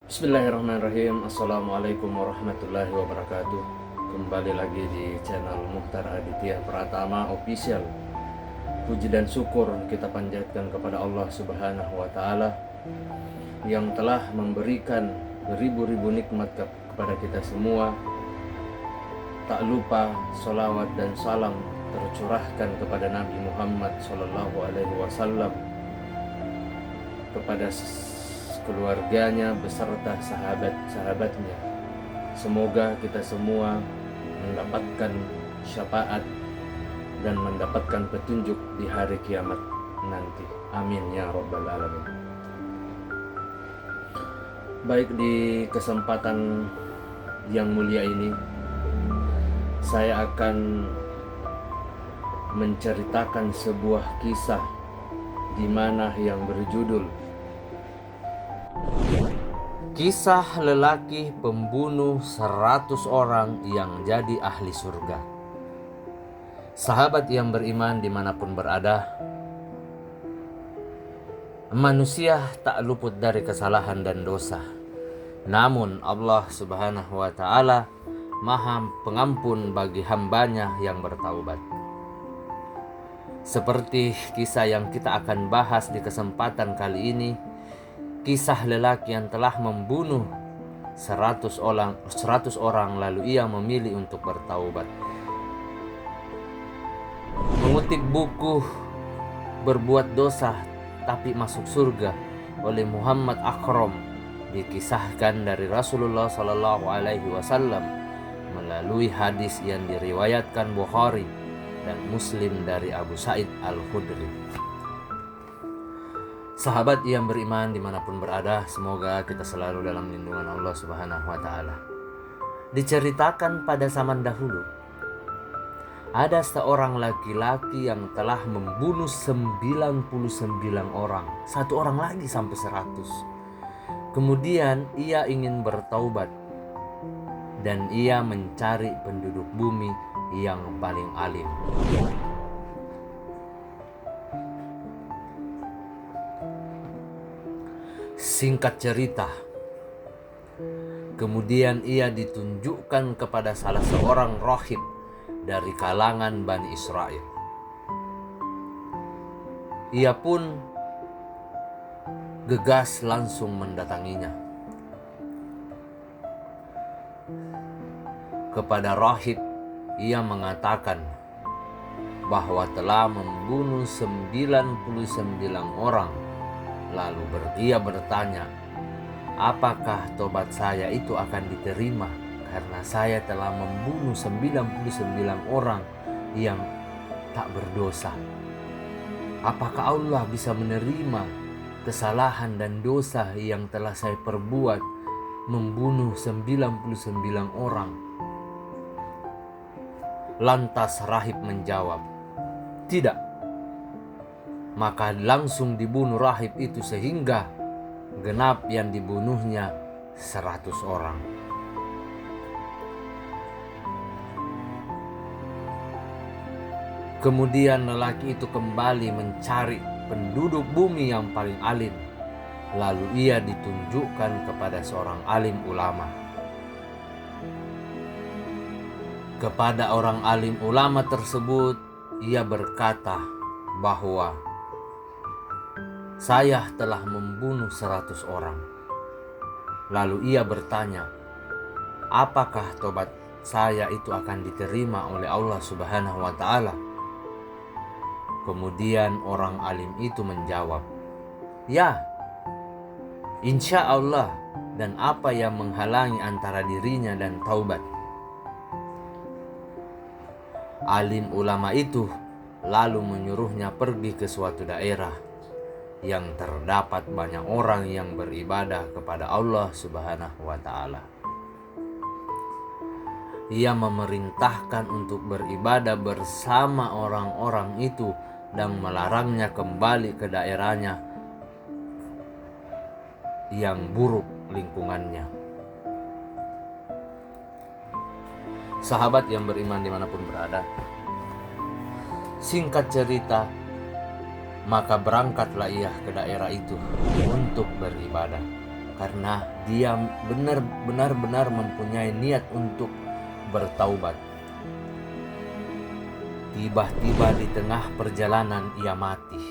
Bismillahirrahmanirrahim. Assalamualaikum warahmatullahi wabarakatuh. Kembali lagi di channel Mukhtar Aditya Pratama Official. Puji dan syukur kita panjatkan kepada Allah Subhanahu wa Ta'ala yang telah memberikan beribu-ribu nikmat kepada kita semua. Tak lupa salawat dan salam tercurahkan kepada Nabi Muhammad SAW, kepada keluarganya beserta sahabat-sahabatnya. Semoga kita semua mendapatkan syafaat dan mendapatkan petunjuk di hari kiamat nanti. Amin ya rabbal alamin. Baik, di kesempatan yang mulia ini saya akan menceritakan sebuah kisah di mana yang berjudul Kisah lelaki pembunuh 100 orang yang jadi ahli surga. Sahabat yang beriman dimanapun berada, manusia tak luput dari kesalahan dan dosa. Namun Allah Subhanahu wa Ta'ala Maha Pengampun bagi hambanya yang bertaubat. Seperti kisah yang kita akan bahas di kesempatan kali ini, kisah lelaki yang telah membunuh 100 orang lalu ia memilih untuk bertaubat. Mengutip buku Berbuat Dosa Tapi Masuk Surga oleh Muhammad Akram, dikisahkan dari Rasulullah SAW melalui hadis yang diriwayatkan Bukhari dan Muslim dari Abu Sa'id Al-Khudri. Sahabat yang beriman dimanapun berada, semoga kita selalu dalam lindungan Allah Subhanahu wa Ta'ala. Diceritakan pada zaman dahulu, ada seorang laki-laki yang telah membunuh 99 orang, satu orang lagi sampai 100. Kemudian ia ingin bertaubat dan ia mencari penduduk bumi yang paling alim. Singkat cerita, kemudian ia ditunjukkan kepada salah seorang rahib dari kalangan Bani Israel. Ia pun gegas langsung mendatanginya. Kepada rahib ia mengatakan bahwa telah membunuh 99 orang. Lalu ia bertanya, apakah tobat saya itu akan diterima karena saya telah membunuh 99 orang yang tak berdosa? Apakah Allah bisa menerima kesalahan dan dosa yang telah saya perbuat, membunuh 99 orang? Lantas rahib menjawab, tidak. Maka langsung dibunuh rahib itu sehingga genap yang dibunuhnya 100 orang. Kemudian lelaki itu kembali mencari penduduk bumi yang paling alim. Lalu ia ditunjukkan kepada seorang alim ulama. Kepada orang alim ulama tersebut ia berkata bahwa saya telah membunuh 100 orang. Lalu ia bertanya, apakah tobat saya itu akan diterima oleh Allah Subhanahu wa Ta'ala? Kemudian orang alim itu menjawab, ya, insya Allah, dan apa yang menghalangi antara dirinya dan taubat? Alim ulama itu lalu menyuruhnya pergi ke suatu daerah yang terdapat banyak orang yang beribadah kepada Allah Subhanahu wa Ta'ala. Ia memerintahkan untuk beribadah bersama orang-orang itu dan melarangnya kembali ke daerahnya yang buruk lingkungannya. Sahabat yang beriman dimanapun berada, singkat cerita, maka berangkatlah ia ke daerah itu untuk beribadah. karena dia benar-benar mempunyai niat untuk bertaubat. Tiba-tiba di tengah perjalanan ia mati.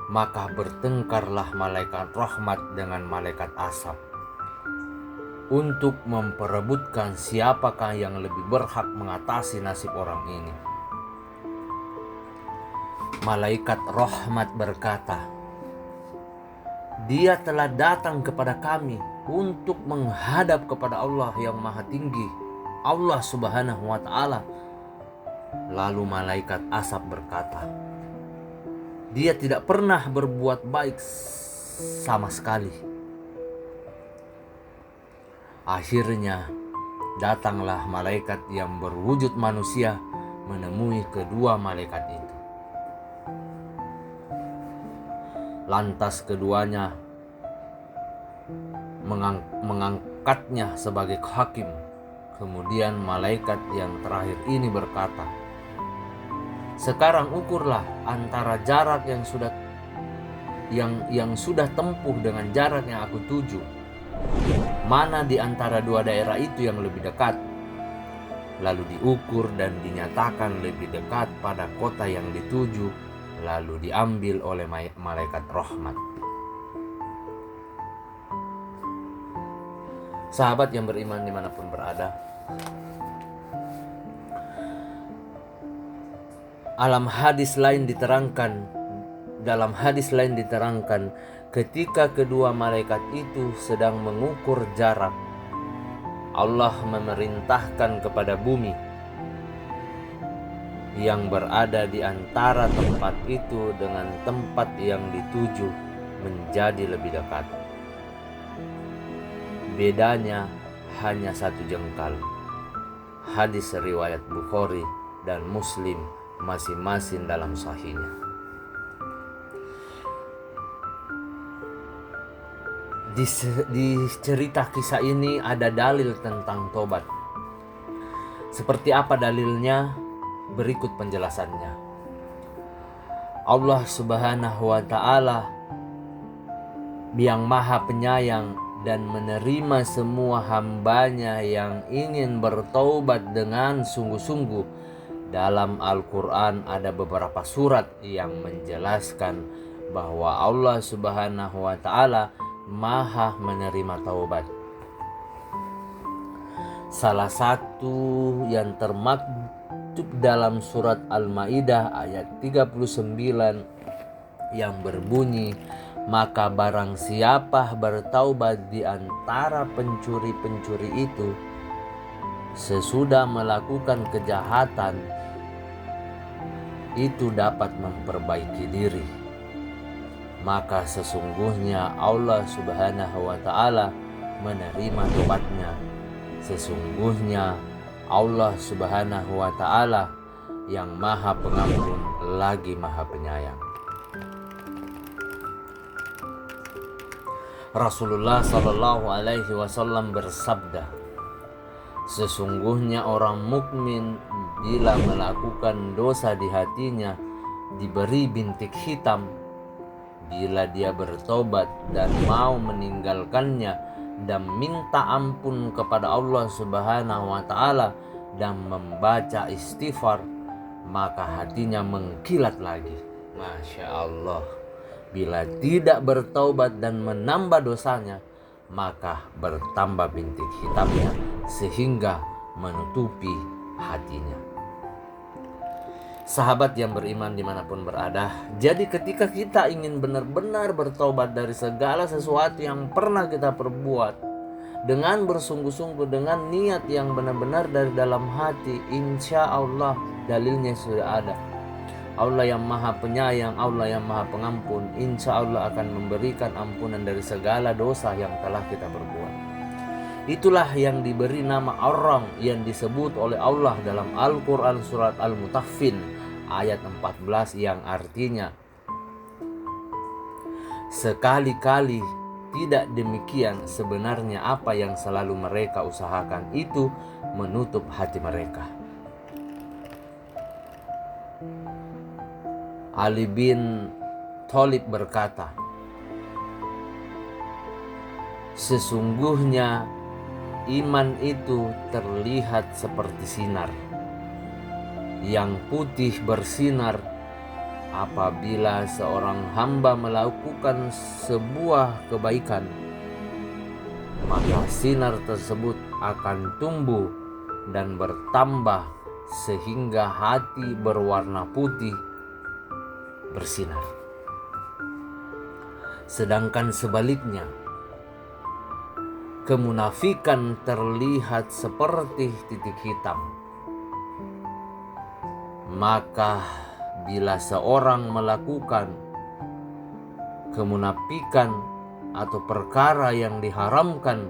Maka bertengkarlah malaikat rahmat dengan malaikat asap untuk memperebutkan siapakah yang lebih berhak mengatasi nasib orang ini. Malaikat rahmat berkata, "Dia telah datang kepada kami untuk menghadap kepada Allah yang Maha Tinggi, Allah Subhanahu wa Ta'ala." Lalu malaikat asap berkata, "Dia tidak pernah berbuat baik sama sekali." Akhirnya datanglah malaikat yang berwujud manusia menemui kedua malaikat itu. Lantas keduanya mengangkatnya sebagai hakim. Kemudian malaikat yang terakhir ini berkata, "Sekarang ukurlah antara jarak yang sudah tempuh dengan jarak yang aku tuju. Mana di antara dua daerah itu yang lebih dekat?" Lalu diukur dan dinyatakan lebih dekat pada kota yang dituju, lalu diambil oleh malaikat rahmat. Sahabat yang beriman dimanapun berada, dalam hadis lain diterangkan ketika kedua malaikat itu sedang mengukur jarak, Allah memerintahkan kepada bumi yang berada di antara tempat itu dengan tempat yang dituju menjadi lebih dekat. Bedanya hanya 1 jengkal. Hadis riwayat Bukhari dan Muslim masing-masing dalam sahihnya. Di cerita kisah ini ada dalil tentang tobat. Seperti apa dalilnya? Berikut penjelasannya. Allah Subhanahu wa Ta'ala yang Maha Penyayang dan menerima semua hambanya yang ingin bertaubat dengan sungguh-sungguh. Dalam Al-Quran ada beberapa surat yang menjelaskan bahwa Allah Subhanahu wa Ta'ala Maha menerima taubat. Salah satu yang termaktub dalam surat Al-Maidah ayat 39 yang berbunyi, "Maka barang siapa bertaubat di antara pencuri-pencuri itu sesudah melakukan kejahatan, itu dapat memperbaiki diri, maka sesungguhnya Allah Subhanahu wa Ta'ala menerima tobatnya. Sesungguhnya Allah Subhanahu wa Ta'ala yang Maha Pengampun lagi Maha Penyayang." Rasulullah Shallallahu Alaihi Wasallam bersabda, "Sesungguhnya orang mukmin bila melakukan dosa di hatinya diberi bintik hitam. Bila dia bertobat dan mau meninggalkannya dan minta ampun kepada Allah Subhanahu wa Ta'ala dan membaca istighfar, maka hatinya mengkilat lagi." Masya Allah. Bila tidak bertaubat dan menambah dosanya, maka bertambah bintik hitamnya sehingga menutupi hatinya. Sahabat yang beriman dimanapun berada, jadi ketika kita ingin benar-benar bertobat dari segala sesuatu yang pernah kita perbuat dengan bersungguh-sungguh, dengan niat yang benar-benar dari dalam hati, insya Allah dalilnya sudah ada. Allah yang Maha Penyayang, Allah yang Maha Pengampun, insya Allah akan memberikan ampunan dari segala dosa yang telah kita perbuat. Itulah yang diberi nama orang yang disebut oleh Allah dalam Al-Quran surat Al-Mutaffin ayat 14 yang artinya, "Sekali-kali tidak demikian, sebenarnya apa yang selalu mereka usahakan itu menutup hati mereka." Ali bin Thalib berkata, Sesungguhnya iman itu terlihat seperti sinar yang putih bersinar apabila seorang hamba melakukan sebuah kebaikan, maka sinar tersebut akan tumbuh dan bertambah sehingga hati berwarna putih bersinar. Sedangkan sebaliknya, kemunafikan terlihat seperti titik hitam. Maka bila seorang melakukan kemunafikan atau perkara yang diharamkan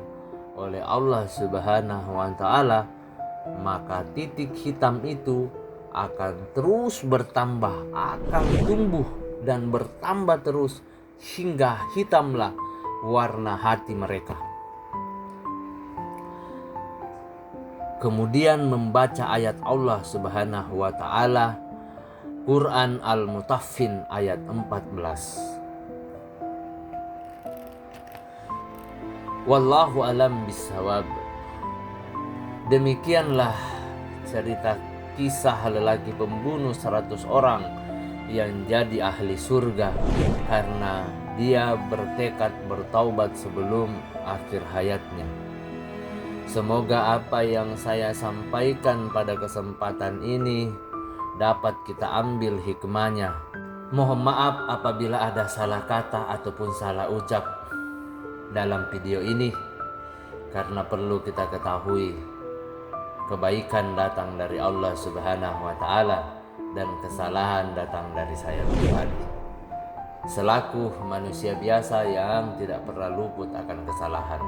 oleh Allah Subhanahu wa taala, maka titik hitam itu akan terus bertambah, akan tumbuh dan bertambah terus hingga hitamlah warna hati mereka. Kemudian membaca ayat Allah Subhanahu wa taala, Quran Al-Mutaffin ayat 14. Wallahu alam bisawab. Demikianlah cerita kisah lelaki pembunuh 100 orang yang jadi ahli surga karena dia bertekad bertaubat sebelum akhir hayatnya. Semoga apa yang saya sampaikan pada kesempatan ini dapat kita ambil hikmahnya. Mohon maaf apabila ada salah kata ataupun salah ucap dalam video ini, karena perlu kita ketahui kebaikan datang dari Allah Subhanahu wa taala dan kesalahan datang dari saya pribadi selaku manusia biasa yang tidak pernah luput akan kesalahan.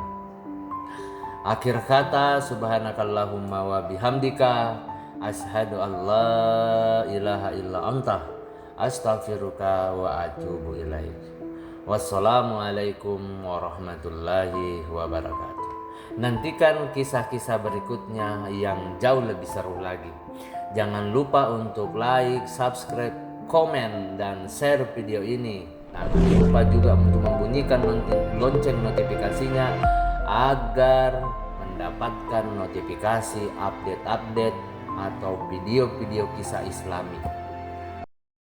Akhir kata, subhanakallahumma wa bihamdika asyhadu an la ilaha illa anta astaghfiruka wa atubu ilaik. Wassalamualaikum warahmatullahi wabarakatuh. Nantikan kisah-kisah berikutnya yang jauh lebih seru lagi. Jangan lupa untuk like, subscribe, komen, dan share video ini. Jangan lupa juga untuk membunyikan lonceng notifikasinya agar mendapatkan notifikasi update-update atau video-video kisah Islami.